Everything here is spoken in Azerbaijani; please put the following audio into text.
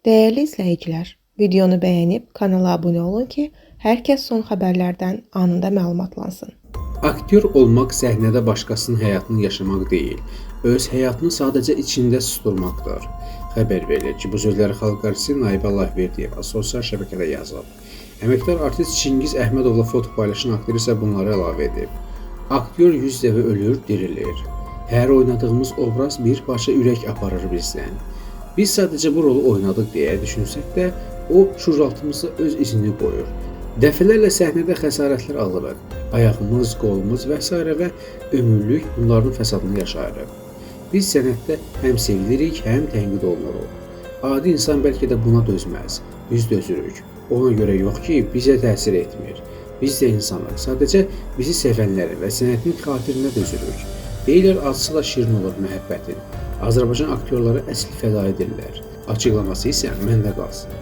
Değerli izləyicilər, videonu bəyənib kanala abunə olun ki, hər kəs son xəbərlərdən anında məlumatlansın. Aktyor olmaq səhnədə başqasının həyatını yaşamaq deyil, öz həyatını sadəcə içində susturmaqdır. Xəbər verilir ki, bu sözləri xalq artisti Nayibə Allahverdiyeva sosial şəbəkədə yazıb. Əməkdar artist Çingiz Əhmədovla foto paylaşan aktrisa bunları əlavə edib. Aktyor 100 dəfə ölür, dirilir. Hər oynadığımız obraz bir parça ürək aparır bizdən. Biz sadəcə bu rolu oynadıq deyə düşünsək də, o şuuraltımızda öz izini qoyur. Dəfələrlə səhnədə xəsarətlər alırıq. Ayağımız, qolumuz və s. və ömürlük bunların fəsadını yaşayırıq. Biz sənətdə həm sevilirik, həm tənqid olunuruq. Adi insan bəlkə də buna dözməz. Biz dözürük. Ona görə yox ki, bizə təsir etmir. Biz də insanıq. Sadəcə bizi sevənlərin və sənətin xatirinə dözürük. Deyirlər, acısı da şirin olur məhəbbətin. Azərbaycan aktyorları əsl fəda edirlər. Açıqlaması isə məndə qalsın.